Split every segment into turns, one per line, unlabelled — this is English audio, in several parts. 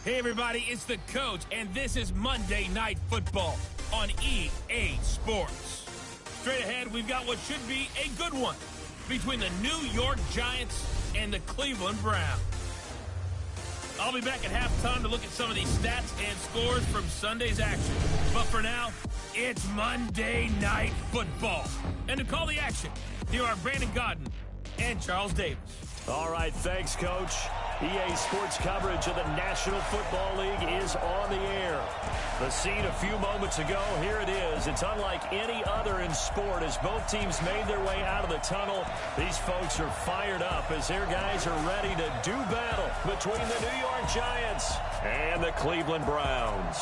Hey everybody, it's the Coach, and this is Monday Night Football on EA Sports. Straight ahead, we've got what should be a good one between the New York Giants and the Cleveland Browns. I'll be back at halftime to look at some of these stats and scores from Sunday's action. But for now, it's Monday Night Football. And to call the action, here are Brandon Godden and Charles Davis.
All right, thanks, Coach. EA Sports coverage of the National Football League is on the air. The scene a few moments ago, here it is. It's unlike any other in sport as both teams made their way out of the tunnel. These folks are fired up as their guys are ready to do battle between the New York Giants and the Cleveland Browns.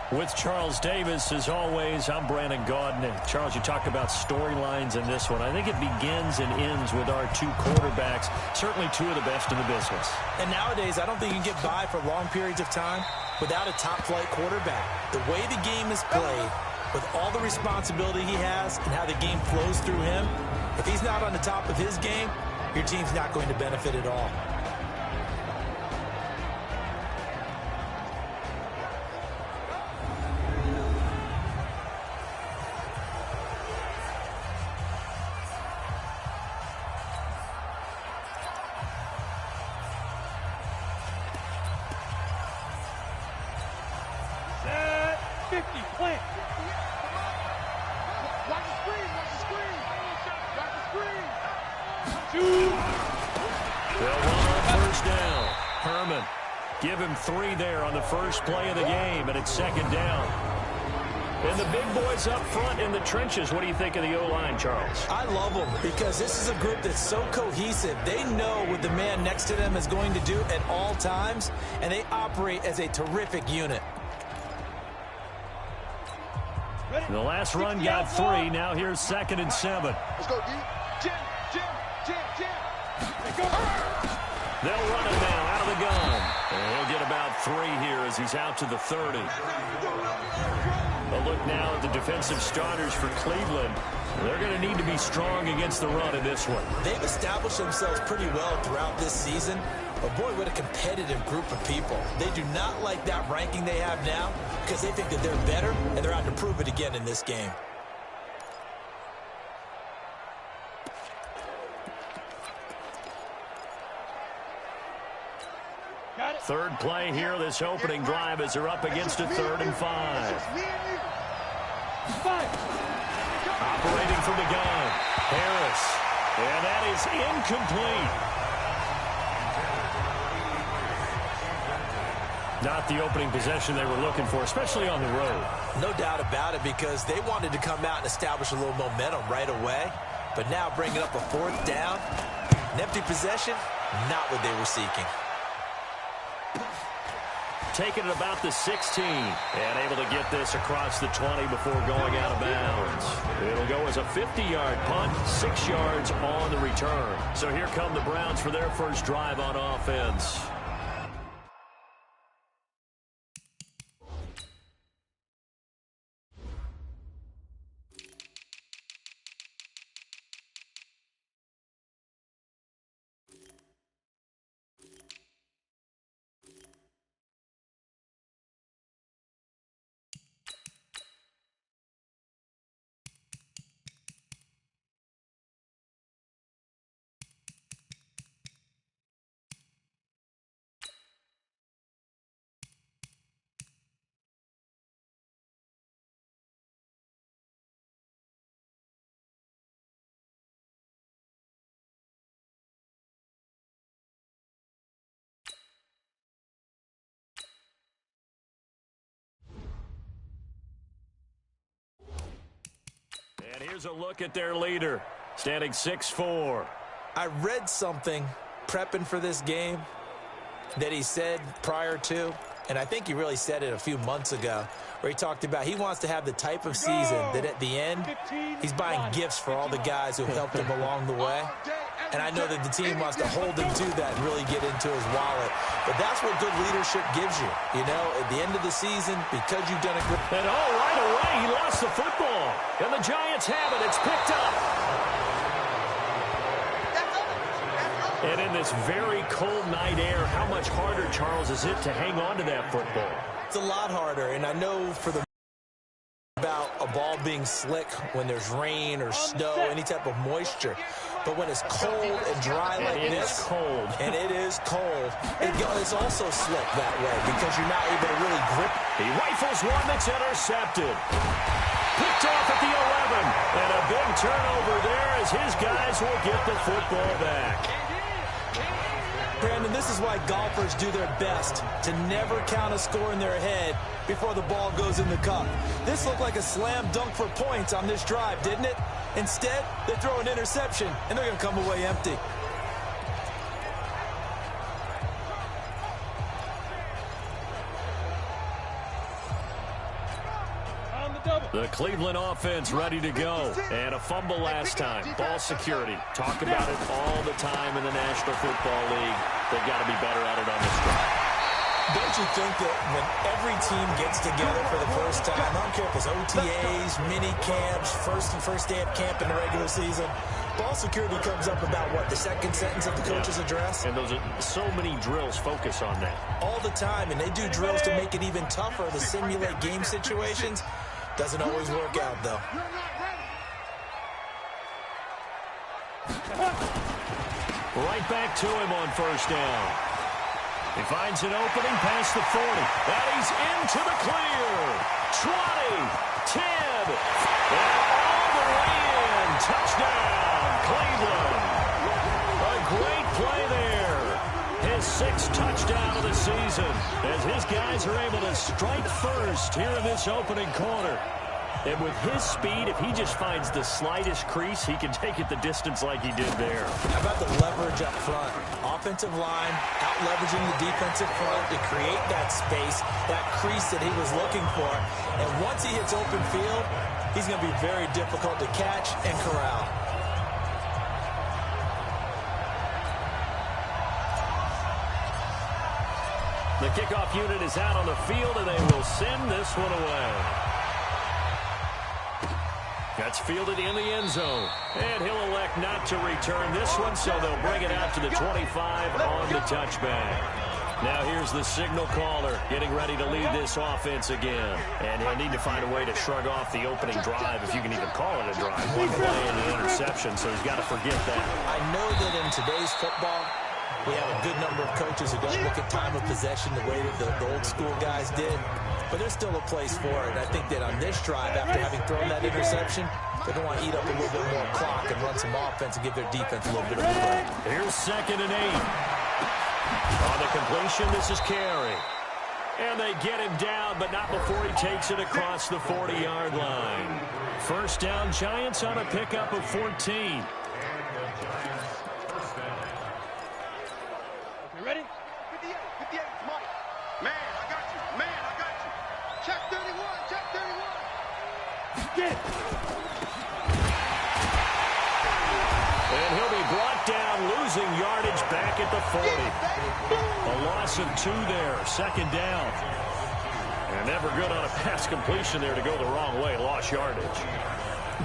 With Charles Davis, as always, I'm Brandon Godden. And Charles, you talked about storylines in this one. I think it begins and ends with our two quarterbacks, certainly two of the best in the business.
And nowadays, I don't think you can get by for long periods of time without a top-flight quarterback. The way the game is played, with all the responsibility he has and how the game flows through him, if he's not on the top of his game, your team's not going to benefit at all.
Give him 3 there on the first play of the game, and it's second down. And the big boys up front in the trenches. What do you think of the O-line, Charles?
I love them because this is a group that's so cohesive. They know what the man next to them is going to do at all times, and they operate as a terrific unit.
The last run got 3. Now here's 2nd and 7.
Let's go, D. Jim.
They'll run it now out of the gun. And he'll get about 3 here as he's out to the 30. A look now at the defensive starters for Cleveland. They're going to need to be strong against the run in this one.
They've established themselves pretty well throughout this season. But, boy, what a competitive group of people. They do not like that ranking they have now because they think that they're better, and they're out to prove it again in this game.
Third play here, this opening drive as they're up against a 3rd and 5. Operating from the gun, Harris. And that is incomplete. Not the opening possession they were looking for, especially on the road.
No doubt about it, because they wanted to come out and establish a little momentum right away. But now bringing up a 4th down, an empty possession, not what they were seeking.
Taking it about the 16 and able to get this across the 20 before going out of bounds. It'll go as a 50-yard punt, 6 yards on the return. So here come the Browns for their first drive on offense. And here's a look at their leader, standing 6'4".
I read something prepping for this game that he said prior to, and I think he really said it a few months ago, where he talked about he wants to have the type of season that at the end, he's buying gifts for all the guys who helped him along the way. And I know that the team wants to hold him to that and really get into his wallet. But that's what good leadership gives you. You know, at the end of the season, because you've done a good...
And right away, he lost the football. And the Giants have it. It's picked up. And in this very cold night air, how much harder, Charles, is it to hang on to that football?
It's a lot harder, and I know for the about a ball being slick when there's rain or snow, any type of moisture. But when it's cold and dry like this, and it is cold, it's also slick that way because you're not able to really grip.
He rifles one that's intercepted. Picked off at the 11. And a big turnover there as his guys will get the football back.
Brandon, this is why golfers do their best to never count a score in their head before the ball goes in the cup. This looked like a slam dunk for points on this drive, didn't it? Instead, they throw an interception, and they're going to come away empty.
The Cleveland offense ready to go. And a fumble last time. Ball security. Talk about it all the time in the National Football League. They've got to be better at it on this drive.
Don't you think that when every team gets together for the first time, I don't care if it's OTAs, mini camps, first day of camp in the regular season, ball security comes up about, what, the second sentence of the coach's address?
And those are so many drills focus on that.
All the time, and they do drills to make it even tougher to simulate game situations. Doesn't always work out, though.
Right back to him on first down. He finds an opening past the 40. And he's into the clear. 20, 10, and all the way in. Touchdown, Cleveland. A great play there. His 6th touchdown of the season as his guys are able to strike first here in this opening quarter. And with his speed, if he just finds the slightest crease, he can take it the distance like he did there.
How about the leverage up front? Offensive line out-leveraging the defensive front to create that space, that crease that he was looking for. And once he hits open field, he's going to be very difficult to catch and corral.
The kickoff unit is out on the field, and they will send this one away. That's fielded in the end zone. And he'll elect not to return this one, so they'll bring it out to the 25 on the touchback. Now here's the signal caller getting ready to lead this offense again. And he'll need to find a way to shrug off the opening drive, if you can even call it a drive. One play and an interception, so he's got to forget that.
I know that in today's football, we have a good number of coaches who don't look at time of possession the way that the old school guys did. But there's still a place for it. And I think that on this drive, after having thrown that interception, they're going to want to eat up a little bit more clock and run some offense and give their defense a little bit of leeway.
Here's 2nd and 8. On the completion, this is Carey. And they get him down, but not before he takes it across the 40-yard line. First down, Giants on a pickup of 14.
You ready? 58, 58, Mike. Man, I got you. Man, I got you. Check 31, check 31. Get it.
And he'll be brought down, losing yardage back at the 40. A loss of 2 there, 2nd down. And never good on a pass completion there to go the wrong way, lost yardage.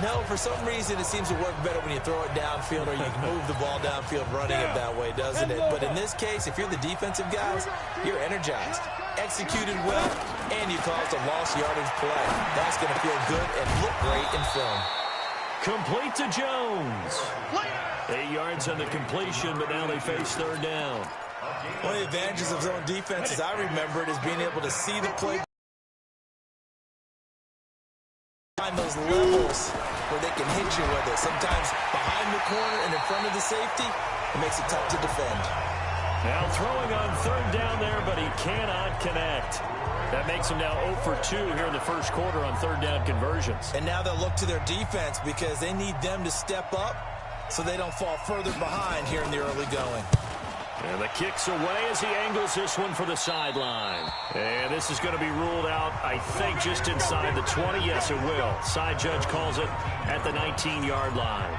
No, for some reason it seems to work better when you throw it downfield or you can move the ball downfield running it that way, doesn't it? But in this case, if you're the defensive guys, you're energized, executed well, and you caused a lost yardage play. That's going to feel good and look great in film.
Complete to Jones. 8 yards on the completion, but now they face 3rd down.
One of the advantages of zone defense, as I remember it, is being able to see the play. Find those levels where they can hit you with it. Sometimes behind the corner and in front of the safety, it makes it tough to defend.
Now throwing on 3rd down there, but he cannot connect. That makes him now 0 for 2 here in the first quarter on 3rd down conversions.
And now they'll look to their defense because they need them to step up so they don't fall further behind here in the early going.
And the kick's away as he angles this one for the sideline. And this is going to be ruled out, I think, just inside the 20. Yes, it will. Side judge calls it at the 19-yard line.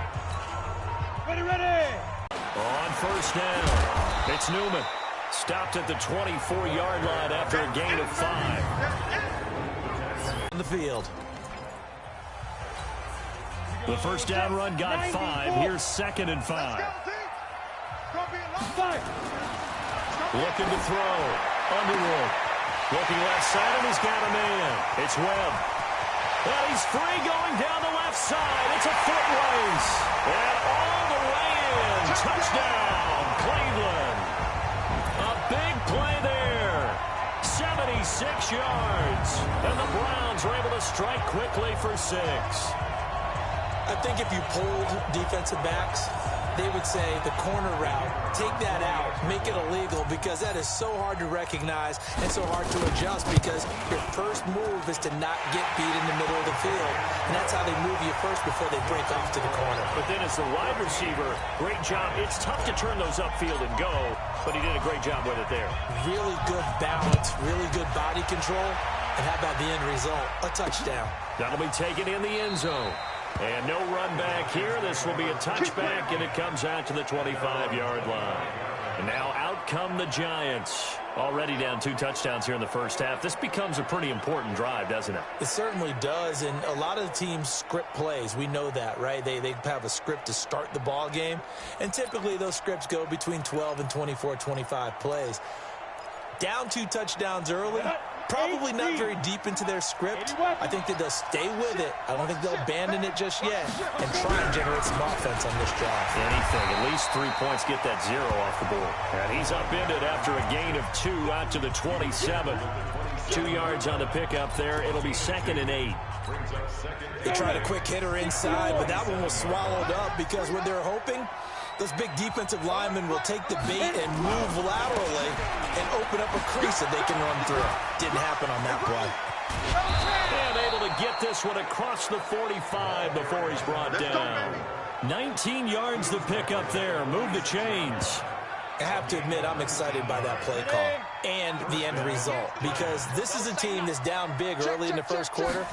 Ready, ready.
On first down, it's Newman. Stopped at the 24-yard line after a gain of 5.
In the field.
The first down run got 5. Here's 2nd and 5. Looking to throw. Underwood. Looking left side, and he's got a man. It's Webb. And he's free going down the left side. It's a foot race. And all the way in. Touchdown, Cleveland. A big play there. 76 yards. And the Browns were able to strike quickly for 6.
I think if you polled defensive backs, they would say the corner route, take that out, make it illegal, because that is so hard to recognize and so hard to adjust, because your first move is to not get beat in the middle of the field. And that's how they move you first before they break off to the corner.
But then as the wide receiver, great job. It's tough to turn those upfield and go, but he did a great job with it there.
Really good balance, really good body control. And how about the end result? A touchdown.
That'll be taken in the end zone. And no run back here. This will be a touchback, and it comes out to the 25-yard line. And now out come the Giants. Already down 2 touchdowns here in the first half. This becomes a pretty important drive, doesn't it?
It certainly does, and a lot of the teams script plays. We know that, right? They have a script to start the ball game, and typically those scripts go between 12 and 24, 25 plays. Down 2 touchdowns early, probably not very deep into their script. I think that they'll stay with it. I don't think they'll abandon it just yet and try and generate some offense on this drive.
Anything, at least 3 points, get that 0 off the board. And he's upended after a gain of 2 out to the 27. 2 yards on the pickup there. It'll be 2nd and 8.
They tried a quick hitter inside, but that one was swallowed up because what they're hoping, those big defensive linemen will take the bait and move laterally and open up a crease that they can run through. Didn't happen on that play.
And able to get this one across the 45 before he's brought down. 19 yards to pick up there. Move the chains.
I have to admit, I'm excited by that play call and the end result, because this is a team that's down big early in the first quarter,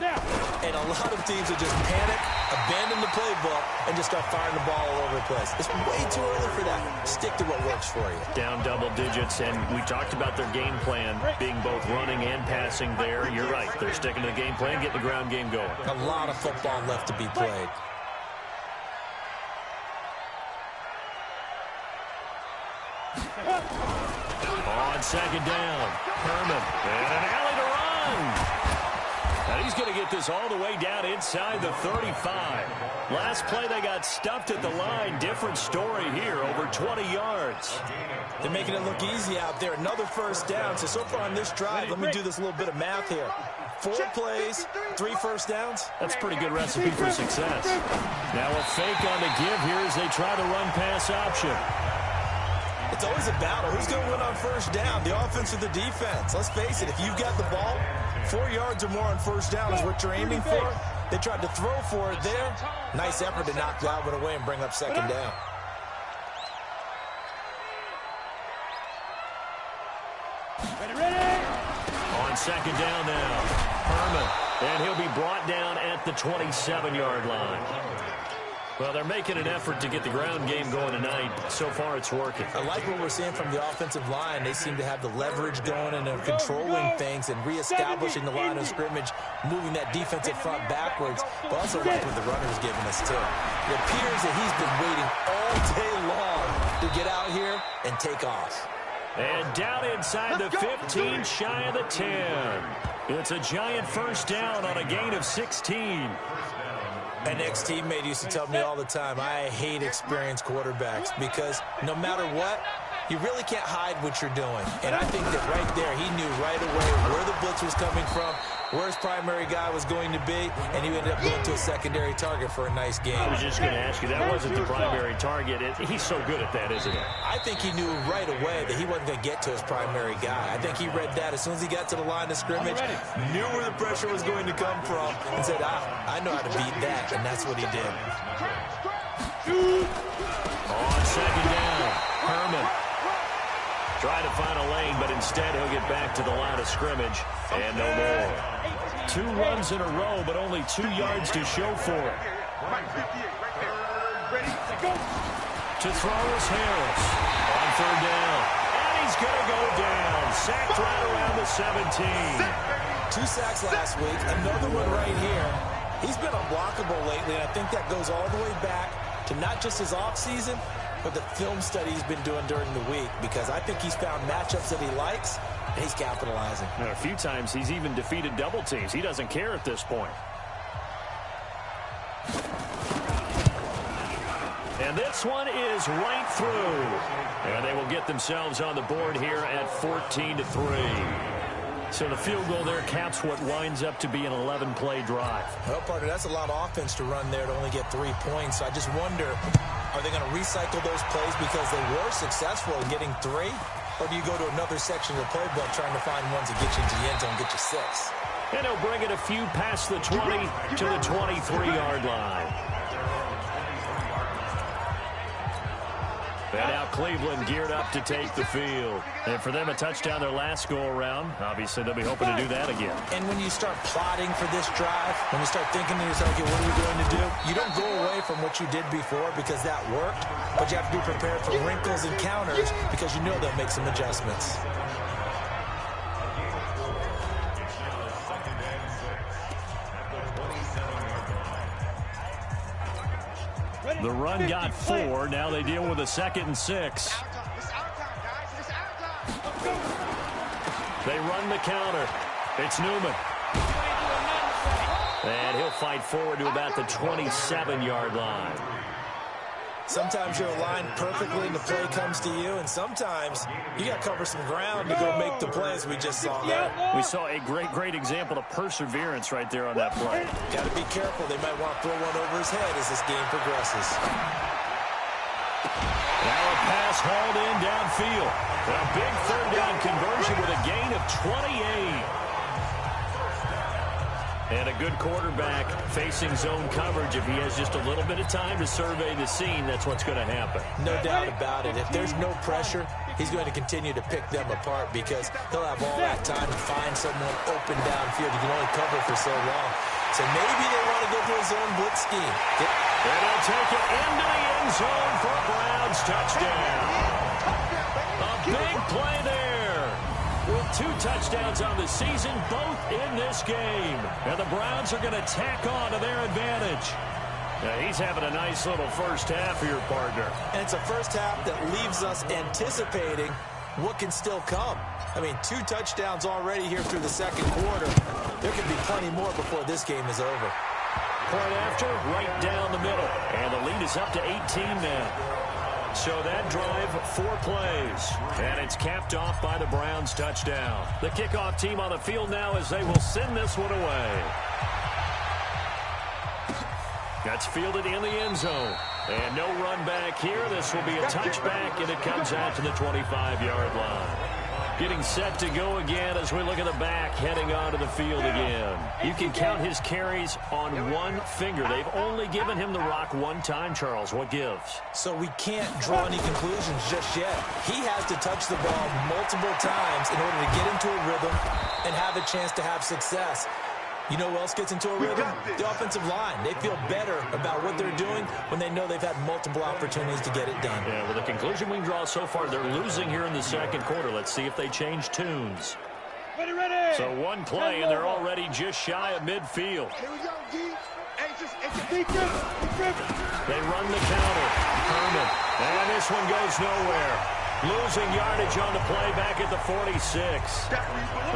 and a lot of teams will just panic, abandon the playbook, and just start firing the ball all over the place. It's way too early for that. Stick to what works for you.
Down double digits, and we talked about their game plan being both running and passing there. You're right. They're sticking to the game plan, getting the ground game going.
A lot of football left to be played.
On 2nd down, Herman, and an alley to run. And he's going to get this all the way down inside the 35. Last play, they got stuffed at the line. Different story here, over 20 yards.
They're making it look easy out there. Another first down. So far on this drive, let me do this little bit of math here. 4 plays, 3 first downs.
That's a pretty good recipe for success. Now a fake on the give here as they try the run-pass option.
It's always a battle. Who's going to win on first down, the offense or the defense? Let's face it, if you've got the ball, 4 yards or more on first down is what you're aiming for. They tried to throw for it there. Nice effort to knock that one away and bring up 2nd down.
On 2nd down now, Herman, and he'll be brought down at the 27-yard line. Well, they're making an effort to get the ground game going tonight. So far, it's working.
I like what we're seeing from the offensive line. They seem to have the leverage going, and they're controlling things and reestablishing the line of scrimmage, moving that defensive front backwards. But also like what the runner's giving us, too. It appears that he's been waiting all day long to get out here and take off.
And down inside the 15, shy of the 10. It's a Giant first down on a gain of 16.
An ex-teammate used to tell me all the time, I hate experienced quarterbacks because no matter what, you really can't hide what you're doing. And I think that right there, he knew right away where the blitz was coming from, where his primary guy was going to be, and he ended up going to a secondary target for a nice game.
I was just going to ask you, that wasn't the primary target. He's so good at that, isn't he?
I think he knew right away that he wasn't going to get to his primary guy. I think he read that as soon as he got to the line of scrimmage, knew where the pressure was going to come from, and said, I know how to beat that, and that's what he did.
On 2nd down, Herman. Try to find a lane, but instead he'll get back to the line of scrimmage, and no more. 2 runs in a row, but only 2 yards to show for it. To throw is Harris. On 3rd down. And he's going to go down. Sacked right around the 17.
2 sacks last week. Another one right here. He's been unblockable lately, and I think that goes all the way back to not just his offseason, but the film study he's been doing during the week, because I think he's found matchups that he likes, and he's capitalizing.
And a few times he's even defeated double teams. He doesn't care at this point. And this one is right through. And they will get themselves on the board here at 14-3. So the field goal there caps what winds up to be an 11-play drive.
Well, partner, that's a lot of offense to run there to only get 3 points. So I just wonder, are they going to recycle those plays because they were successful in getting 3? Or do you go to another section of the playbook trying to find ones that get you into the end zone and get you 6?
And he'll bring it a few past the 20 to the 23-yard line. And now Cleveland geared up to take the field. And for them, a touchdown their last go-around. Obviously, they'll be hoping to do that again.
And when you start plotting for this drive, when you start thinking to yourself, okay, what are we going to do? You don't go away from what you did before because that worked, but you have to be prepared for wrinkles and counters because you know they'll make some adjustments.
The run got 4. Now they deal with a 2nd and 6. They run the counter. It's Newman. And he'll fight forward to about the 27-yard line.
Sometimes you're aligned perfectly and the play comes to you, and sometimes you got to cover some ground to go make the plays we just saw there.
We saw a great example of perseverance right there on that play.
Got to be careful. They might want to throw one over his head as this game progresses.
Now a pass hauled in downfield. A big 3rd down conversion with a gain of 28. And a good quarterback facing zone coverage. If he has just a little bit of time to survey the scene, that's what's going to happen.
No doubt about it. If there's no pressure, he's going to continue to pick them apart because he'll have all that time to find someone open downfield. You can only cover for so long. So maybe they want to go to a zone blitz scheme.
And they'll take it into the end zone for a Browns touchdown. A big play there. With 2 touchdowns on the season, both in this game. And the Browns are going to tack on to their advantage. Now, he's having a nice little first half here, partner.
And it's a first half that leaves us anticipating what can still come. I mean, 2 touchdowns already here through the 2nd quarter. There could be plenty more before this game is over.
Point after, right down the middle. And the lead is up to 18 now. So that drive, 4 plays. And it's capped off by the Browns touchdown. The kickoff team on the field now as they will send this one away. That's fielded in the end zone. And no run back here. This will be a touchback, and it comes out to the 25-yard line. Getting set to go again as we look at the back heading onto the field again. You can count his carries on 1 finger. They've only given him the rock 1 time, Charles. What gives?
So we can't draw any conclusions just yet. He has to touch the ball multiple times in order to get into a rhythm and have a chance to have success. You know who else gets into a rhythm? The offensive line. They feel better about what they're doing when they know they've had multiple opportunities to get it done.
Yeah, well, the conclusion we can draw so far, they're losing here in the 2nd quarter. Let's see if they change tunes.
Ready.
So 1 play, and they're already just shy of midfield.
Here we go, G.
They run the counter. Herman. And this one goes nowhere. Losing yardage on the play back at the 46.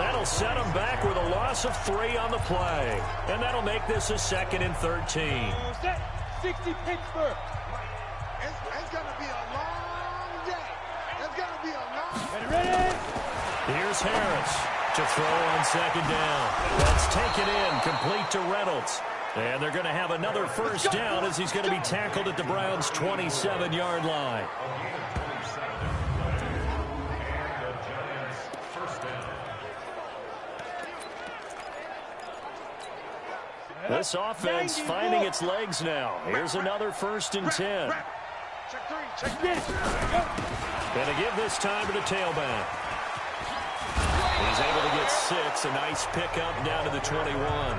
That'll set them back with a loss of 3 on the play. And that'll make this a 2nd and 13.
60 Pittsburgh. It's going to be a long day. It's going to be a long day. Ready?
Here's Harris to throw on 2nd down. That's taken in, complete to Reynolds. And they're going to have another first down as he's going to be tackled at the Browns' 27-yard line. This offense finding its legs now. Here's another 1st and 10.
Check 3.
And to give this time to the tailback. He's able to get 6. A nice pickup down to the 21.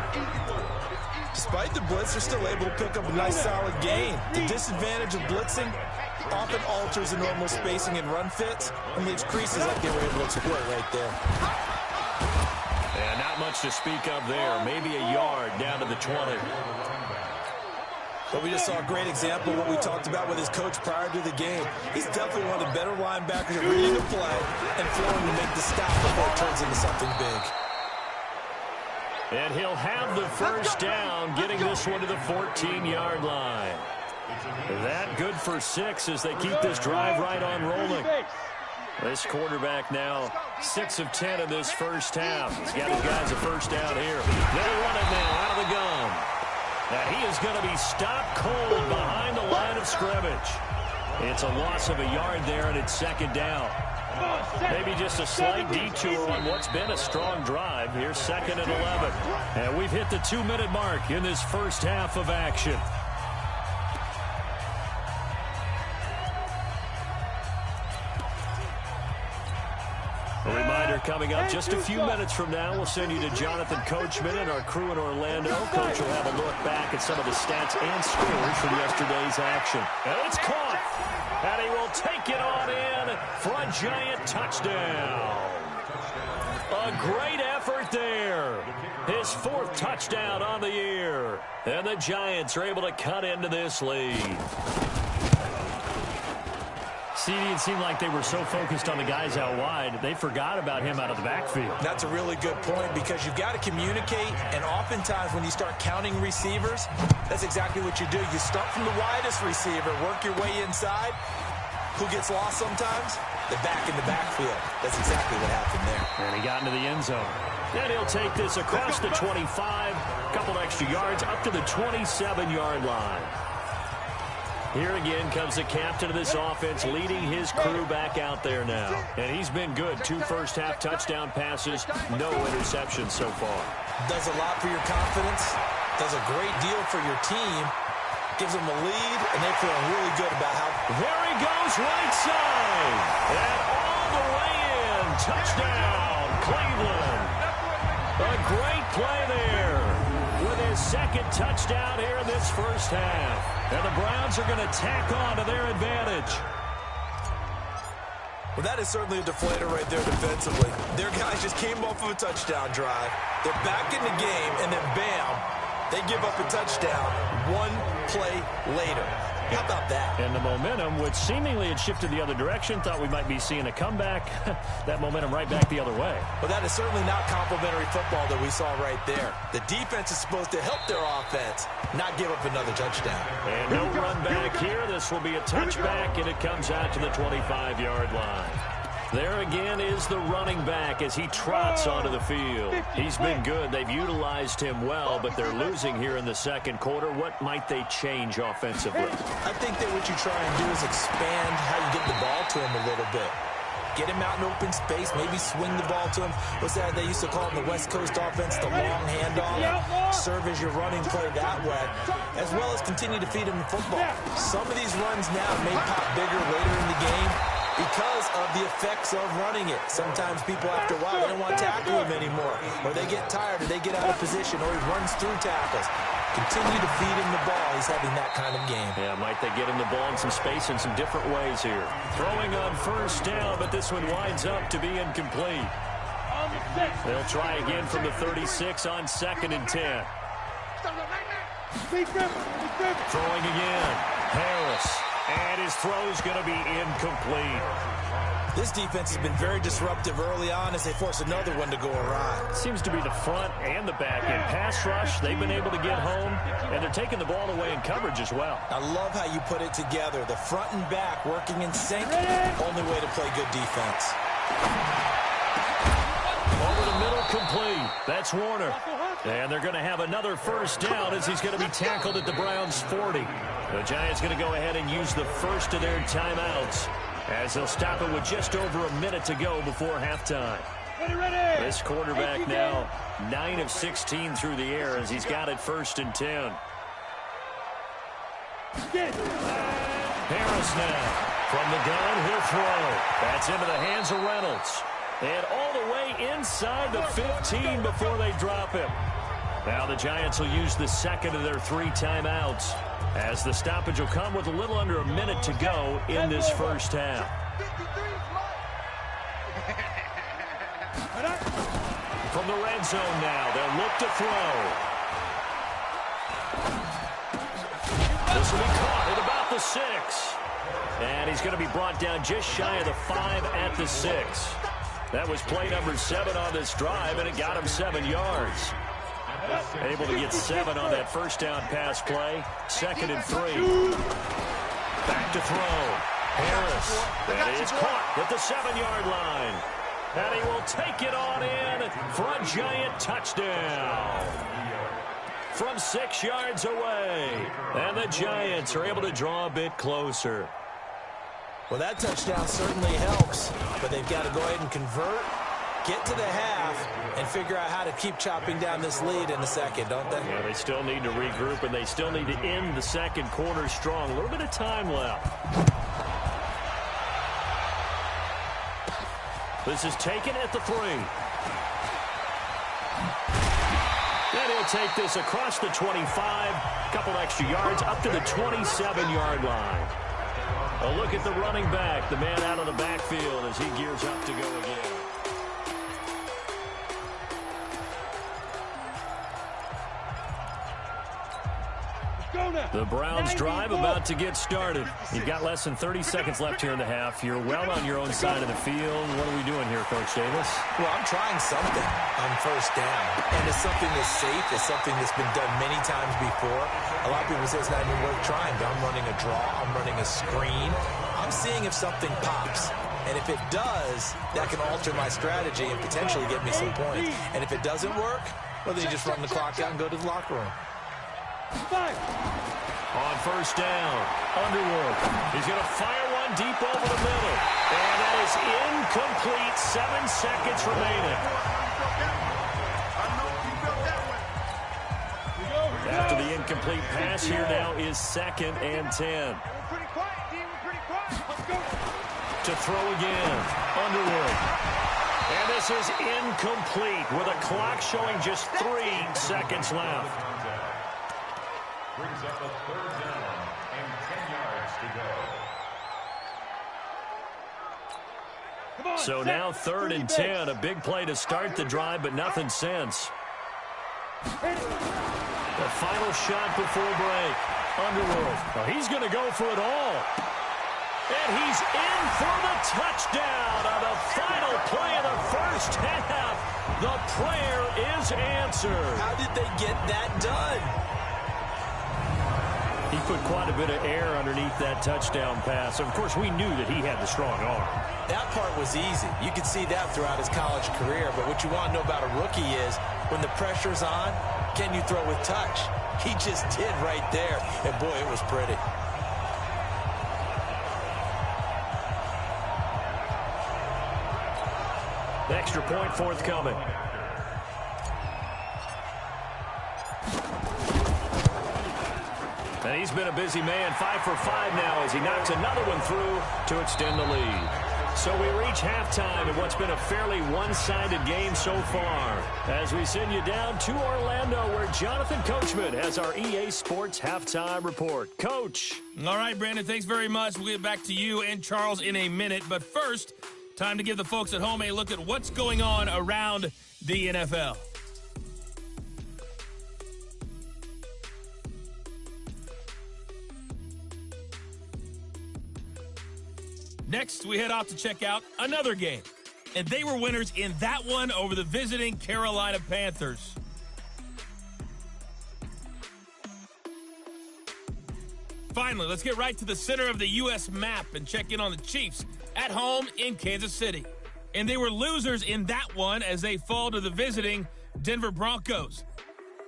Despite the blitz, they're still able to pick up a nice solid gain. The disadvantage of blitzing often alters the normal spacing and run fits and leaves creases like they were able to exploit right there.
And not much to speak of there. Maybe a yard down to the 20.
But we just saw a great example of what we talked about with his coach prior to the game. He's definitely one of the better linebackers at reading the play and flowing to make the stop before it turns into something big.
And he'll have the first down, getting this one to the 14-yard line. That good for 6 as they keep this drive right on rolling. This quarterback now 6 of 10 in this first half. He's got his guys a first down here. They'll run it now out of the gun. And he is going to be stopped cold behind the line of scrimmage. It's a loss of a yard there, and it's second down. Maybe just a slight detour on what's been a strong drive. Here's 2nd and 11. And we've hit the 2-minute mark in this first half of action. A reminder coming up just a few minutes from now. We'll send you to Jonathan Coachman and our crew in Orlando. Coach will have a look back at some of the stats and scores from yesterday's action. And it's caught. And he will take it on in for a Giant touchdown. A great effort there. His 4th touchdown on the year. And the Giants are able to cut into this lead. CD, it seemed like they were so focused on the guys out wide, they forgot about him out of the backfield.
That's a really good point because you've got to communicate, and oftentimes when you start counting receivers, that's exactly what you do. You start from the widest receiver, work your way inside. Who gets lost sometimes? The back in the backfield. That's exactly what happened there.
And he got into the end zone. And he'll take this across the 25, a couple extra yards, up to the 27-yard line. Here again comes the captain of this offense, leading his crew back out there now. And he's been good. 2 first-half touchdown passes, no interceptions so far.
Does a lot for your confidence, does a great deal for your team, gives them a lead, and they're feeling really good about how...
There he goes, right side. And all the way in. Touchdown, Cleveland. A great play there with his 2nd touchdown here in this first half. And the Browns are going to tack on to their advantage.
Well, that is certainly a deflator right there defensively. Their guys just came off of a touchdown drive. They're back in the game, and then bam, they give up a touchdown 1 play later. How about that?
And the momentum, which seemingly had shifted the other direction, thought we might be seeing a comeback. That momentum right back the other way.
Well, that is certainly not complimentary football that we saw right there. The defense is supposed to help their offense, not give up another touchdown.
And no run back here. This will be a touchback, and it comes out to the 25-yard line. There again is the running back as he trots onto the field. He's been good. They've utilized him well, but they're losing here in the second quarter. What might they change offensively?
I think that what you try and do is expand how you get the ball to him a little bit. Get him out in open space, maybe swing the ball to him. What's that they used to call in the West Coast offense, the long handoff? Serve as your running play that way, as well as continue to feed him the football. Some of these runs now may pop bigger later in the game because of the effects of running it. Sometimes people, after a while, they don't want to tackle him anymore, or they get tired, or they get out of position, or he runs through tackles. Continue to feed him the ball. He's having that kind of game.
Yeah, might they get him the ball in some space in some different ways here. Throwing on first down, but this one winds up to be incomplete. They'll try again from the 36 on 2nd and 10. Throwing again. Harris. And his throw's going to be incomplete.
This defense has been very disruptive early on as they force another one to go awry.
Seems to be the front and the back end. Pass rush, they've been able to get home, and they're taking the ball away in coverage as well.
I love how you put it together. The front and back working in sync. Only way to play good defense.
Over the middle, complete. That's Warner. And they're going to have another first down as he's going to be tackled at the Browns' 40. The Giants going to go ahead and use the first of their timeouts as they'll stop it with just over a minute to go before halftime. This quarterback now 9 of 16 through the air as he's got it 1st and 10. Harris now from the gun, he'll throw. That's into the hands of Reynolds. And all the way inside the 15 before they drop him. Now the Giants will use the second of their 3 timeouts as the stoppage will come with a little under a minute to go in this first half. From the red zone now, they'll look to throw. the 6. And he's going to be brought down just shy of the 5 at the 6. That was play number 7 on this drive, and it got him 7 yards. Able to get 7 on that first down pass play. 2nd and 3. Back to throw. Harris. And it's caught at the 7-yard line. And he will take it on in for a giant touchdown. From 6 yards away. And the Giants are able to draw a bit closer.
Well, that touchdown certainly helps, but they've got to go ahead and convert, get to the half, and figure out how to keep chopping down this lead in the second, don't they?
Yeah, they still need to regroup, and they still need to end the second quarter strong. A little bit of time left. This is taken at the 3. And he'll take this across the 25, a couple extra yards, up to the 27-yard line. A look at the running back, the man out of the backfield as he gears up to go again. The Browns drive about to get started. You've got less than 30 seconds left here in the half. You're well on your own side of the field. What are we doing here, Coach Davis?
Well, I'm trying something on first down. And it's something that's safe. It's something that's been done many times before. A lot of people say it's not even worth trying, but I'm running a draw. I'm running a screen. I'm seeing if something pops. And if it does, that can alter my strategy and potentially get me some points. And if it doesn't work, well, then you just run the clock out and go to the locker room.
On first down, Underwood. He's going to fire one deep over the middle. And that is incomplete. 7 seconds remaining. After the incomplete pass, here now is 2nd and 10. To throw again, Underwood. And this is incomplete with a clock showing just 3 seconds left. Brings up a 3rd down and 10 yards to go. So now 3rd and 10, a big play to start the drive, but nothing since. The final shot before break. Underwood. Well, he's going to go for it all. And he's in for the touchdown on the final play of the first half. The prayer is answered.
How did they get that done?
He put quite a bit of air underneath that touchdown pass. Of course, we knew that he had the strong arm.
That part was easy. You could see that throughout his college career. But what you want to know about a rookie is when the pressure's on, can you throw with touch? He just did right there. And, boy, it was pretty.
The extra point forthcoming. And he's been a busy man, 5 for 5 now as he knocks another one through to extend the lead. So we reach halftime in what's been a fairly one-sided game so far as we send you down to Orlando where Jonathan Coachman has our EA Sports Halftime Report. Coach.
All right, Brandon, thanks very much. We'll get back to you and Charles in a minute. But first, time to give the folks at home a look at what's going on around the NFL. Next, we head off to check out another game. And they were winners in that one over the visiting Carolina Panthers. Finally, let's get right to the center of the U.S. map and check in on the Chiefs at home in Kansas City. And they were losers in that one as they fall to the visiting Denver Broncos.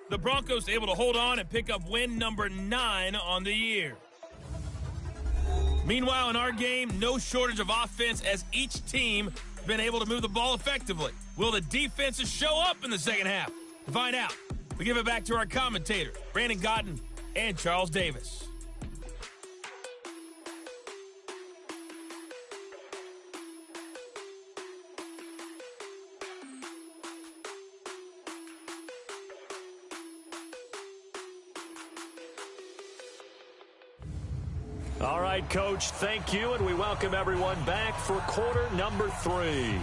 The Broncos able to hold on and pick up win number 9 on the year. Meanwhile, in our game, no shortage of offense as each team has been able to move the ball effectively. Will the defenses show up in the second half? To find out, we give it back to our commentators, Brandon Godden and Charles Davis.
All right, Coach, thank you, and we welcome everyone back for quarter number 3.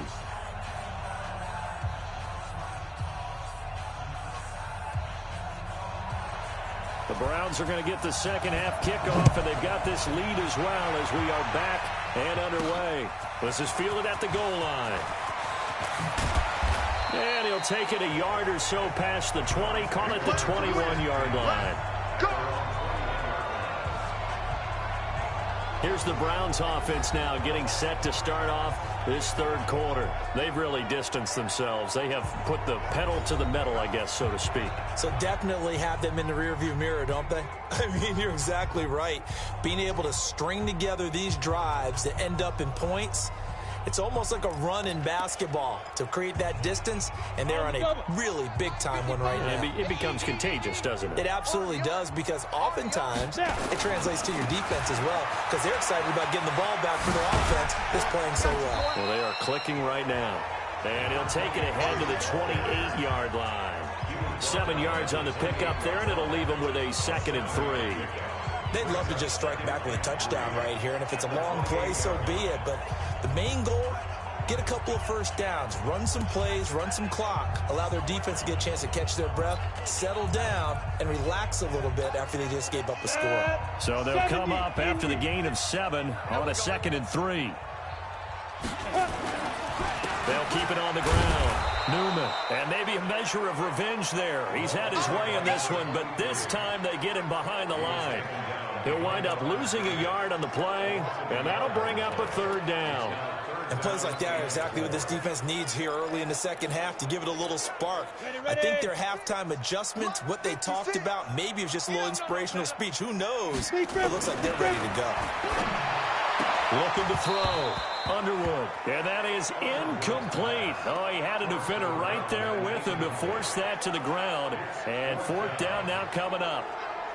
The Browns are going to get the second half kickoff, and they've got this lead as well as we are back and underway. This is fielded at the goal line. And he'll take it a yard or so past the 20, call it the 21-yard line. Here's the Browns offense now getting set to start off this third quarter. They've really distanced themselves. They have put the pedal to the metal, I guess, so to speak.
So definitely have them in the rearview mirror, don't they? I mean, you're exactly right. Being able to string together these drives that end up in points, it's almost like a run in basketball to create that distance, and they're on a really big-time one right now.
It becomes contagious, doesn't it?
It absolutely does, because oftentimes it translates to your defense as well, because they're excited about getting the ball back for their offense that's playing so well.
Well, they are clicking right now. And he'll take it ahead to the 28-yard line. 7 yards on the pickup there, and it'll leave him with a 2nd and 3.
They'd love to just strike back with a touchdown right here, and if it's a long play, so be it. But the main goal, get a couple of first downs, run some plays, run some clock, allow their defense to get a chance to catch their breath, settle down, and relax a little bit after they just gave up a score.
So they'll come up after the gain of 7 on a 2nd and 3. They'll keep it on the ground. Newman, and maybe a measure of revenge there. He's had his way in this one, but this time they get him behind the line. He'll wind up losing a yard on the play, and that'll bring up a 3rd down.
And plays like that are exactly what this defense needs here early in the second half to give it a little spark. I think their halftime adjustments, what they talked about, maybe it was just a little inspirational speech. Who knows? But it looks like they're ready to go.
Looking to throw. Underwood. And that is incomplete. Oh, he had a defender right there with him to force that to the ground. And 4th down now coming up.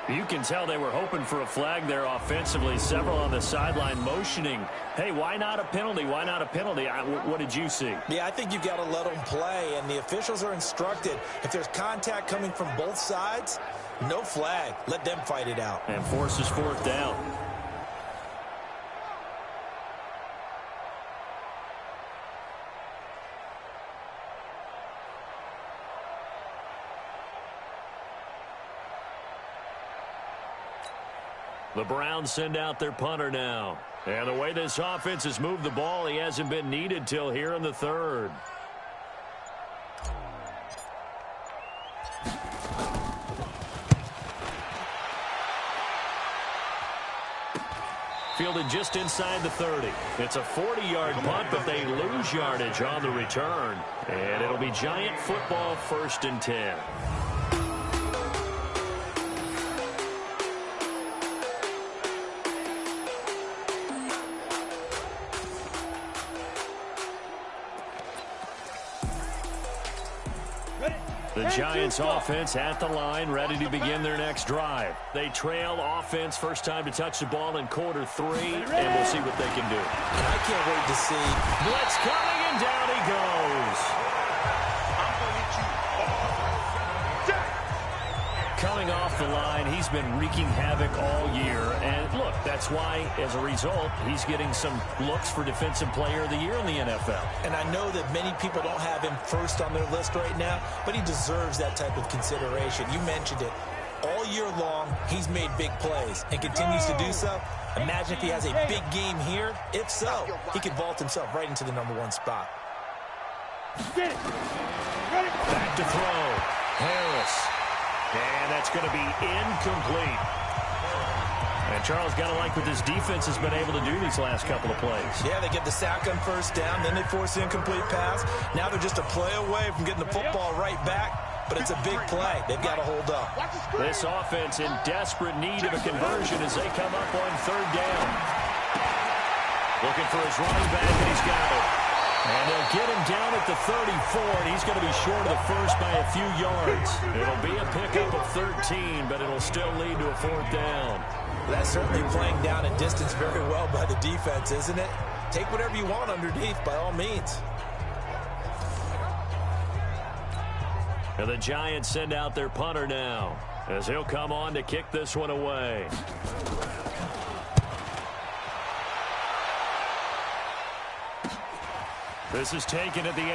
You can tell they were hoping for a flag there offensively. Several on the sideline motioning. Hey, why not a penalty? Why not a penalty? What did you see?
Yeah, I think you've got to let them play, and the officials are instructed. If there's contact coming from both sides, no flag. Let them fight it out.
And forces 4th down. The Browns send out their punter now. And the way this offense has moved the ball, he hasn't been needed till here in the 3rd. Fielded just inside the 30. It's a 40-yard punt, but they lose yardage on the return. And it'll be Giant football 1st and 10. The Giants offense at the line, ready to begin their next drive. They trail offense, first time to touch the ball in quarter 3, and we'll see what they can do.
And I can't wait to see.
Blitz coming, and down he goes.
I'm going to hit you hard.
Coming off the line, he's been wreaking havoc all year. And look, that's why, as a result, he's getting some looks for Defensive Player of the Year in the NFL.
And I know that many people don't have him first on their list right now, but he deserves that type of consideration. You mentioned it. All year long, he's made big plays and continues to do so. Imagine if he has a big game here. If so, he could vault himself right into the #1 spot.
Back to throw. Harris. And that's going to be incomplete. And Charles, got to like what this defense has been able to do these last couple of plays.
Yeah, they get the sack on first down, then they force the incomplete pass. Now they're just a play away from getting the football right back, but it's a big play. They've got to hold up.
This offense in desperate need of a conversion as they come up on 3rd down. Looking for his running back, and he's got it. And they'll get him down at the 34, and he's going to be short of the first by a few yards. It'll be a pickup of 13, but it'll still lead to a 4th down.
That's certainly playing down a distance very well by the defense, isn't it? Take whatever you want underneath, by all means.
And the Giants send out their punter now, as he'll come on to kick this one away. This is taken at the 18.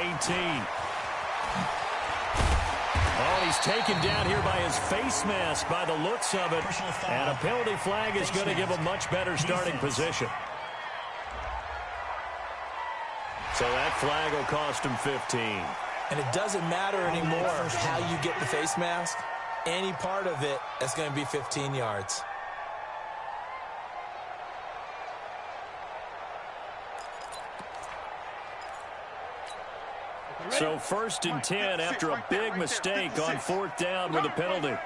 Oh, he He's taken down here by his face mask by the looks of it. And a penalty flag is going to give a much better starting position. So that flag will cost him 15.
And it doesn't matter anymore how you get the face mask. Any part of it, that's going to be 15 yards.
So 1st and 10 after a big mistake on 4th down with a penalty.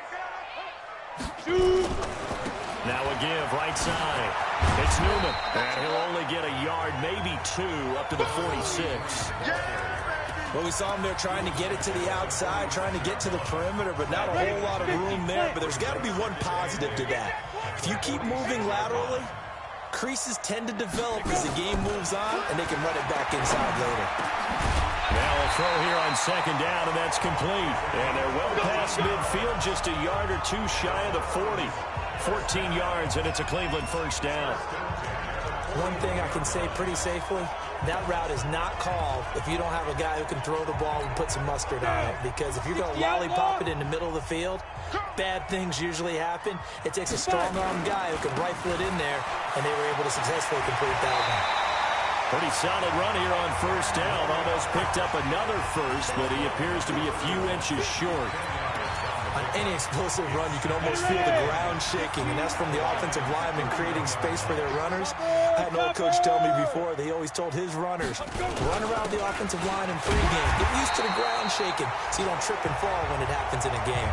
Now a give, right side. It's Newman, and he'll only get a yard, maybe 2, up to the 46.
Well, we saw him there trying to get it to the outside, trying to get to the perimeter, but not a whole lot of room there. But there's got to be one positive to that. If you keep moving laterally, creases tend to develop as the game moves on, and they can run it back inside later.
Now a throw here on 2nd down, and that's complete. And they're well past midfield, just a yard or 2 shy of the 40. 14 yards, and it's a Cleveland 1st down.
One thing I can say pretty safely, that route is not called if you don't have a guy who can throw the ball and put some mustard on it. Because if you're going to lollipop it in the middle of the field, bad things usually happen. It takes a strong-arm guy who can rifle it in there, and they were able to successfully complete that one.
Pretty solid run here on 1st down. Almost picked up another first, but he appears to be a few inches short.
On any explosive run, you can almost feel the ground shaking, and that's from the offensive linemen creating space for their runners. I had an old coach tell me before, they always told his runners, run around the offensive line in pregame. Get used to the ground shaking so you don't trip and fall when it happens in a game.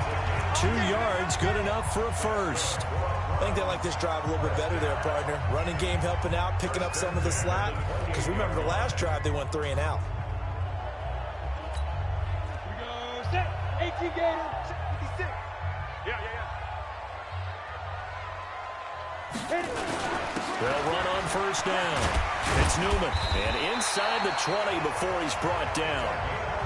2 yards, good enough for a first.
I think they like this drive a little bit better there, partner. Running game helping out, picking up some of the slack. Because remember the last drive, they went 3 and out.
Here we go. Set. 18 Gator. 56. Yeah.
They'll run on 1st down. It's Newman. And inside the 20 before he's brought down.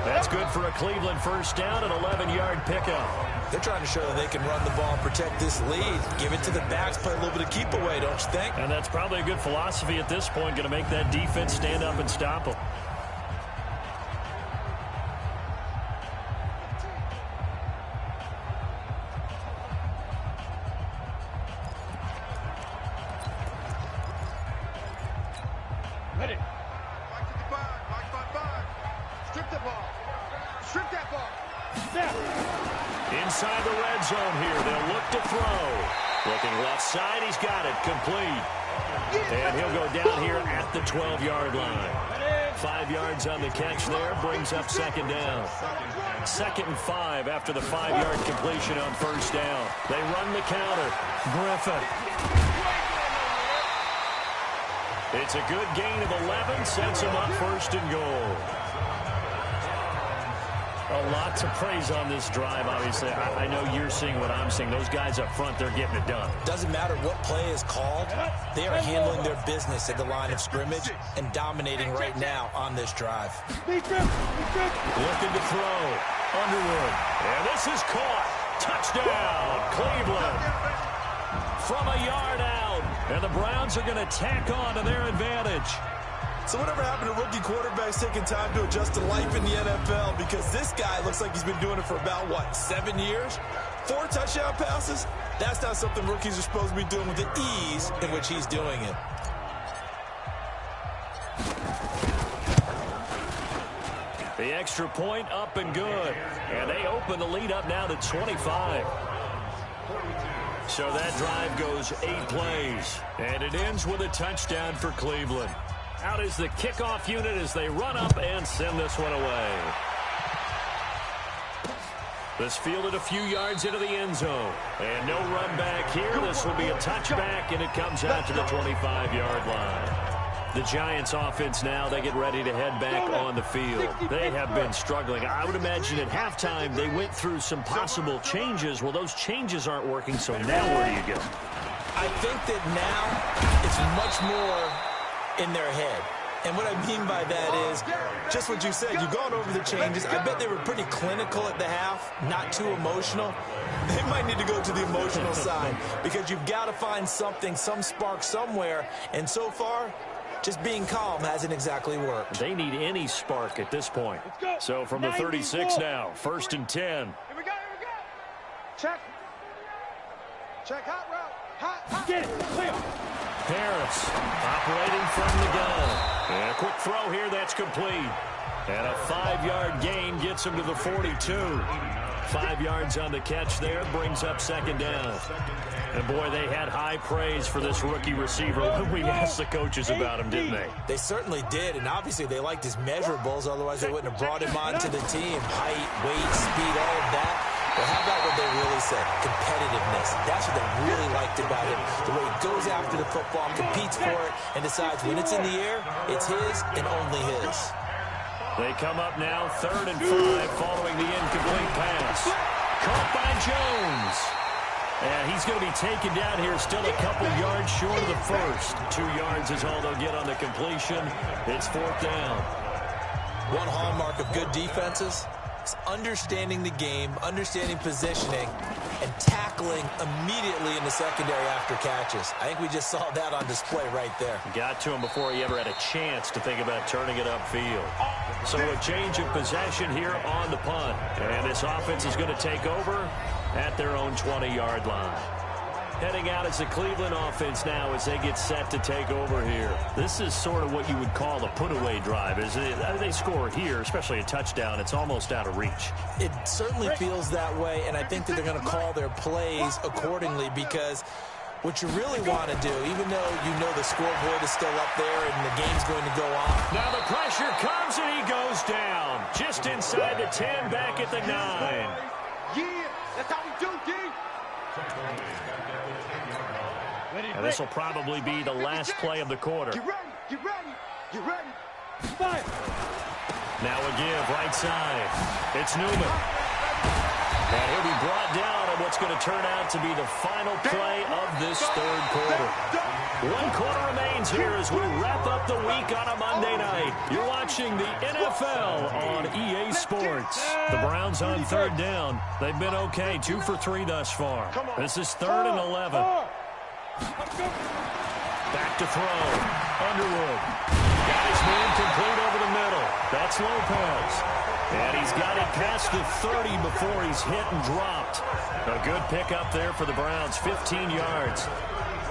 That's good for a Cleveland 1st down, an 11-yard pickup.
They're trying to show that they can run the ball and protect this lead. Give it to the backs, play a little bit of keep away, don't you think?
And that's probably a good philosophy at this point, going to make that defense stand up and stop them.
Ready. 555. Strip the ball. Strip that ball. Snap.
Inside the red zone here, they'll look to throw. Looking left side, he's got it, complete. And he'll go down here at the 12-yard line. 5 yards on the catch there, brings up 2nd down. 2nd and 5 after the 5-yard completion on 1st down. They run the counter. Griffin. It's a good gain of 11, sets him up 1st and goal. A lot to praise on this drive, obviously. I know you're seeing what I'm seeing. Those guys up front, they're getting it done.
Doesn't matter what play is called. They are handling their business at the line of scrimmage and dominating right now on this drive.
Looking to throw. Underwood. And this is caught. Touchdown, Cleveland. From a yard out. And the Browns are going to tack on to their advantage.
So whatever happened to rookie quarterbacks taking time to adjust to life in the NFL? Because this guy looks like he's been doing it for about, 7 years? 4 touchdown passes? That's not something rookies are supposed to be doing with the ease in which he's doing it.
The extra point up and good. And they open the lead up now to 25. So that drive goes 8 plays. And it ends with a touchdown for Cleveland. Out is the kickoff unit as they run up and send this one away. This fielded a few yards into the end zone. And no run back here. This will be a touchback, and it comes out to the 25-yard line. The Giants offense now, they get ready to head back on the field. They have been struggling. I would imagine at halftime they went through some possible changes. Well, those changes aren't working, so now where do you go?
I think that now it's much more in their head. And what I mean by that is just what you said. You've gone over the changes. I bet they were pretty clinical at the half, not too emotional. They might need to go to the emotional side because you've got to find something, some spark somewhere. And so far, just being calm hasn't exactly worked.
They need any spark at this point. So from the 36 now, 1st and 10.
Here we go. Check. Check hot route. Hot.
Get it. Clear.
Harris operating from the gun. And a quick throw here that's complete. And a 5-yard gain gets him to the 42. 5 yards on the catch there, brings up second down. And boy, they had high praise for this rookie receiver when we asked the coaches about him, didn't they?
They certainly did, and obviously they liked his measurables, otherwise they wouldn't have brought him onto the team. Height, weight, speed, all of that. But how about what they really said? Competitiveness. That's what they really liked about him. The way he goes after the football, competes for it, and decides when it's in the air, it's his and only his.
They come up now, 3rd and 5, following the incomplete pass. Caught by Jones. And he's going to be taken down here, still a couple yards short of the first. 2 yards is all they'll get on the completion. It's 4th down.
One hallmark of good defenses is understanding the game, understanding positioning, and tackling immediately in the secondary after catches. I think we just saw that on display right there.
Got to him before he ever had a chance to think about turning it upfield. So a change of possession here on the punt. And this offense is going to take over at their own 20-yard line. Heading out as the Cleveland offense now as they get set to take over here. This is sort of what you would call a put-away drive. They score here, especially a touchdown, it's almost out of reach.
It certainly feels that way, and I think that they're going to call their plays accordingly because what you really want to do, even though you know the scoreboard is still up there and the game's going to go on.
Now the pressure comes and he goes down. Just inside the 10, back at the 9.
Yeah, that's how we do, D.
And this will probably be the last play of the quarter.
Get ready, get ready, get ready.
Fire.
Now a give, right side. It's Newman. And he'll be brought down on what's going to turn out to be the final play of this 3rd quarter. 1 quarter remains here as we wrap up the week on a Monday night. You're watching the NFL on EA Sports. The Browns on 3rd down. They've been okay, 2 for 3 thus far. This is 3rd and 11. Back to throw. Underwood. Got his man complete over the middle. That's Lopez. And he's got it past the 30 before he's hit and dropped. A good pickup there for the Browns, 15 yards.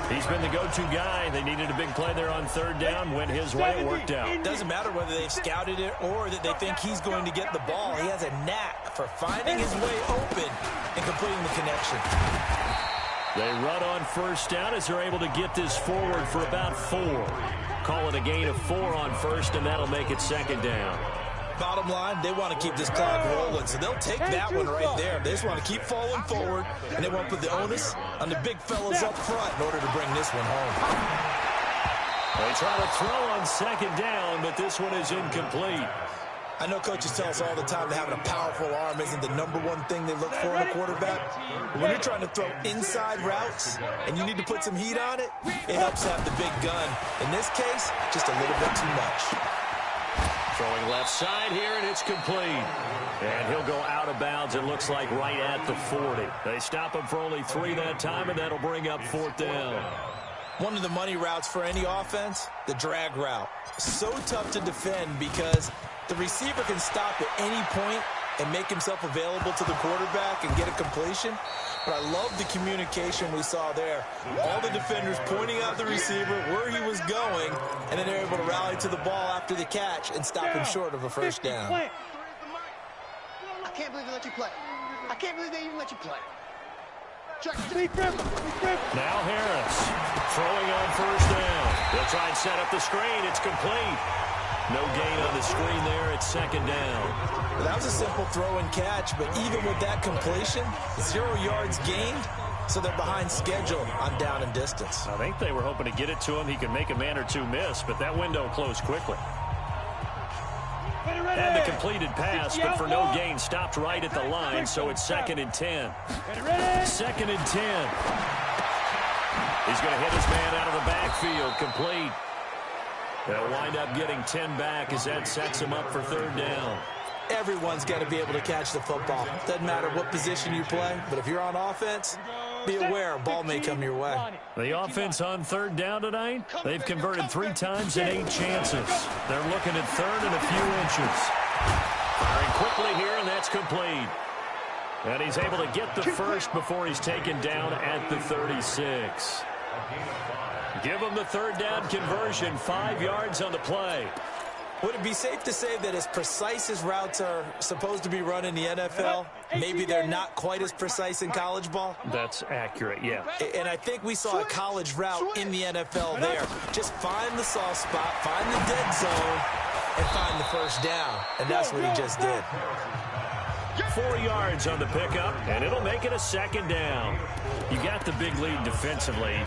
He's been the go-to guy. They needed a big play there on 3rd down. Went his way. It worked out.
It doesn't matter whether they've scouted it or that they think he's going to get the ball. He has a knack for finding his way open and completing the connection.
They run on 1st down as they're able to get this forward for about 4. Call it a gain of 4 on 1st, and that'll make it 2nd down.
Bottom line, they want to keep this clock rolling, so they'll take that one right there. They just want to keep falling forward, and they want to put the onus on the big fellas up front in order to bring this one home.
They try to throw on 2nd down, but this one is incomplete.
I know coaches tell us all the time that having a powerful arm isn't the #1 thing they look for in a quarterback. But when you're trying to throw inside routes and you need to put some heat on it, it helps have the big gun. In this case, just a little bit too much.
Throwing left side here, and it's complete. And he'll go out of bounds, it looks like, right at the 40. They stop him for only 3 that time, and that'll bring up 4th down.
One of the money routes for any offense, the drag route. So tough to defend because the receiver can stop at any point and make himself available to the quarterback and get a completion. But I love the communication we saw there. All the defenders pointing out the receiver, where he was going, and then they're able to rally to the ball after the catch and stop him short of a 1st down.
I can't believe they let you play. I can't believe they even let you play. Check.
Now Harris throwing on 1st down. They'll try and set up the screen. It's complete. No gain on the screen there. It's 2nd down.
Well, that was a simple throw and catch, but even with that completion, 0 yards gained, so they're behind schedule on down and distance.
I think they were hoping to get it to him. He could make a man or 2 miss, but that window closed quickly. And the completed pass, but for no gain, stopped right at the line, so it's 2nd and 10. 2nd and 10. He's going to hit his man out of the backfield, complete. They'll wind up getting 10 back as that sets him up for 3rd down.
Everyone's got to be able to catch the football. Doesn't matter what position you play, but if you're on offense, be aware a ball may come your way.
The offense on 3rd down tonight, they've converted 3 times and 8 chances. They're looking at 3rd and a few inches. Firing quickly here, and that's complete. And he's able to get the first before he's taken down at the 36. Give him the third down conversion, 5 yards on the play.
Would it be safe to say that as precise as routes are supposed to be run in the NFL, maybe they're not quite as precise in college ball?
That's accurate, yeah.
And I think we saw a college route in the NFL there. Just find the soft spot, find the dead zone, and find the first down. And that's what he just did.
4 yards on the pickup, and it'll make it a second down. You got the big lead defensively,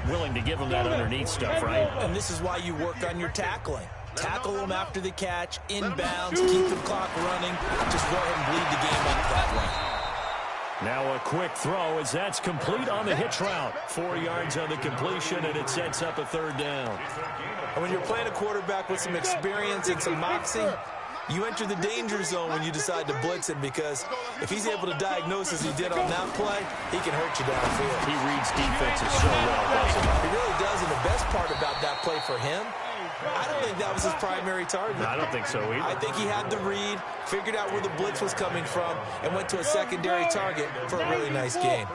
willing to give him that underneath stuff, right?
And this is why you work on your tackling. Tackle them after the catch, inbounds, keep the clock running. Just go ahead and bleed the game up that way.
Now a quick throw as that's complete on the hitch route. 4 yards on the completion, and it sets up a third down.
And when you're playing a quarterback with some experience and some moxie, you enter the danger zone when you decide to blitz him, because if he's able to diagnose as he did on that play, he can hurt you downfield.
He reads defenses so well, doesn't he?
He really does, and the best part about that play for him, I don't think that was his primary target.
No, I don't think so either.
I think he had the read, figured out where the blitz was coming from, and went to a secondary target for a really nice gain.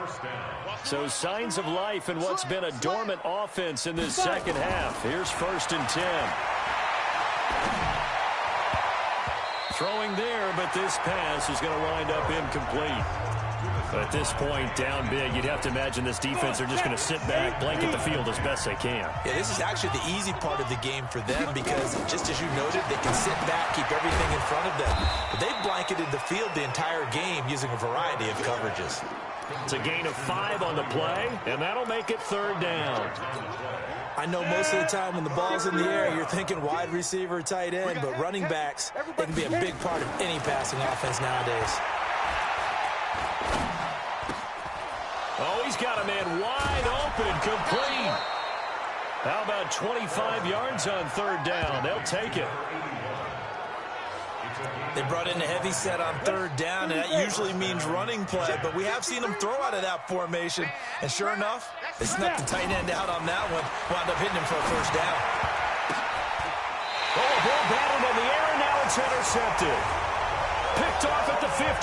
So signs of life in what's been a dormant offense in this second half. Here's 1st and 10. Throwing there, but this pass is going to wind up incomplete. At this point, down big, you'd have to imagine this defense are just going to sit back, blanket the field as best they can.
Yeah, this is actually the easy part of the game for them, because just as you noted, they can sit back, keep everything in front of them. But they've blanketed the field the entire game using a variety of coverages.
It's a gain of 5 on the play, and that'll make it third down.
I know most of the time when the ball's in the air, you're thinking wide receiver, tight end, but running backs, they can be a big part of any passing offense nowadays.
Oh, he's got a man wide open and complete. How about 25 yards on third down? They'll take it.
They brought in a heavy set on third down, and that usually means running play, but we have seen them throw out of that formation, and sure enough, they snuck the tight end out on that one, wound up hitting him for a first down.
Oh, a ball battled in the air, and now it's intercepted. Picked off at the 15.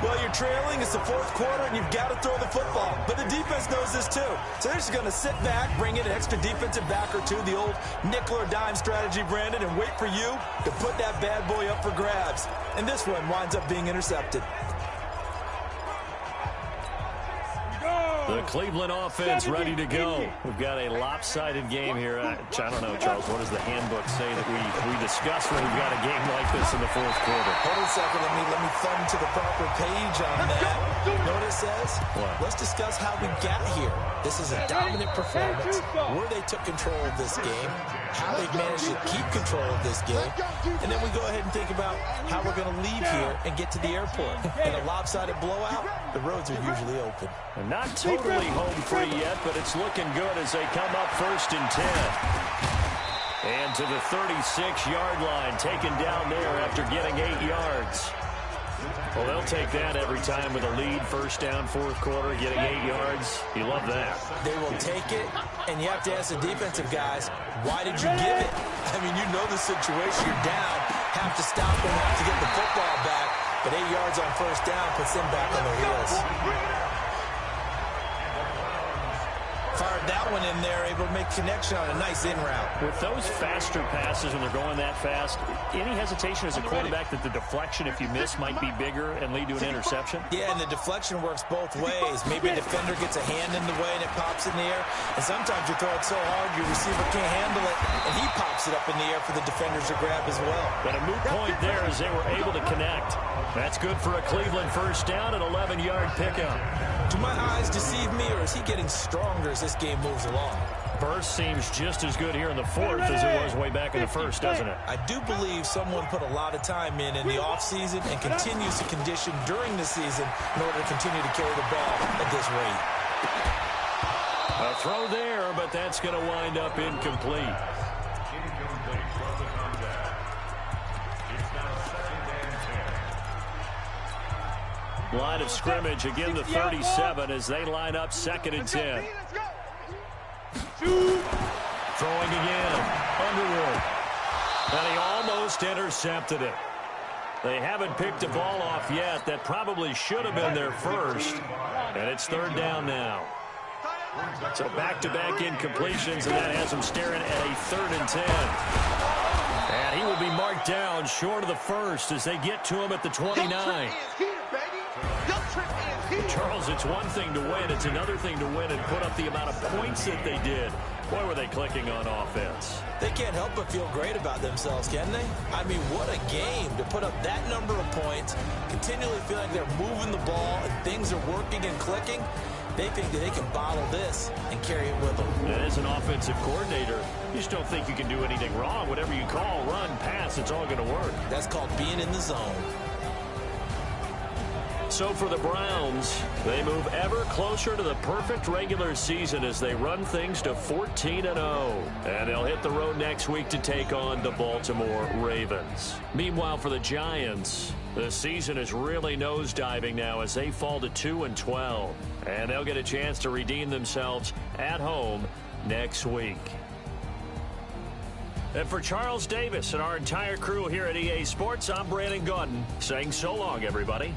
Well, you're trailing. It's the fourth quarter, and you've got to throw the football. But the defense knows this, too. So they're just going to sit back, bring in an extra defensive back or two, the old nickel or dime strategy, Brandon, and wait for you to put that bad boy up for grabs. And this one winds up being intercepted.
The Cleveland offense ready to go. We've got a lopsided game here. I don't know, Charles, what does the handbook say that we discuss when we've got a game like this in the fourth quarter?
Hold on a second. Let me thumb to the proper page on that. You know what it says?
What?
Let's discuss how we got here. This is a dominant performance, where they took control of this game, how they managed to keep control of this game, and then we go ahead and think about how we're going to leave here and get to the airport. In a lopsided blowout, the roads are usually open.
And not totally home free yet, but it's looking good as they come up 1st and 10. And to the 36-yard line, taken down there after getting 8 yards. Well, they'll take that every time with a lead, first down, fourth quarter, getting 8 yards. You love that.
They will take it, and you have to ask the defensive guys, why did you give it? I mean, you know the situation. You're down, have to stop them, have to get the football back, but 8 yards on first down puts them back on their heels. Fired that one in there, able to make connection on a nice in route.
With those faster passes when they're going that fast, any hesitation as a quarterback that the deflection, if you miss, might be bigger and lead to an interception?
Yeah, and the deflection works both ways. Maybe a defender gets a hand in the way and it pops in the air, and sometimes you throw it so hard your receiver can't handle it, and he pops it up in the air for the defenders to grab as well. But
a moot point there as they were able to connect. That's good for a Cleveland first down, an 11-yard pickup.
Do my eyes deceive me, or is he getting stronger as this game moves along?
Burst seems just as good here in the fourth as it was way back in the first, doesn't it?
I do believe someone put a lot of time in the offseason and continues to condition during the season in order to continue to carry the ball at this rate.
A throw there, but that's going to wind up incomplete. Line of scrimmage, again the 37 as they line up 2nd and 10. Throwing again, Underwood. And he almost intercepted it. They haven't picked a ball off yet. That probably should have been their first. And it's third down now. So back-to-back incompletions, and that has them staring at a 3rd and 10. And he will be marked down short of the first as they get to him at the 29. Charles, it's one thing to win. It's another thing to win and put up the amount of points that they did. Boy, were they clicking on offense.
They can't help but feel great about themselves, can they? I mean, what a game to put up that number of points, continually feel like they're moving the ball and things are working and clicking. They think that they can bottle this and carry it with them.
And as an offensive coordinator, you just don't think you can do anything wrong. Whatever you call, run, pass, it's all going to work.
That's called being in the zone.
So for the Browns, they move ever closer to the perfect regular season as they run things to 14-0. And they'll hit the road next week to take on the Baltimore Ravens. Meanwhile, for the Giants, the season is really nosediving now as they fall to 2-12. And they'll get a chance to redeem themselves at home next week. And for Charles Davis and our entire crew here at EA Sports, I'm Brandon Gaudin saying so long, everybody.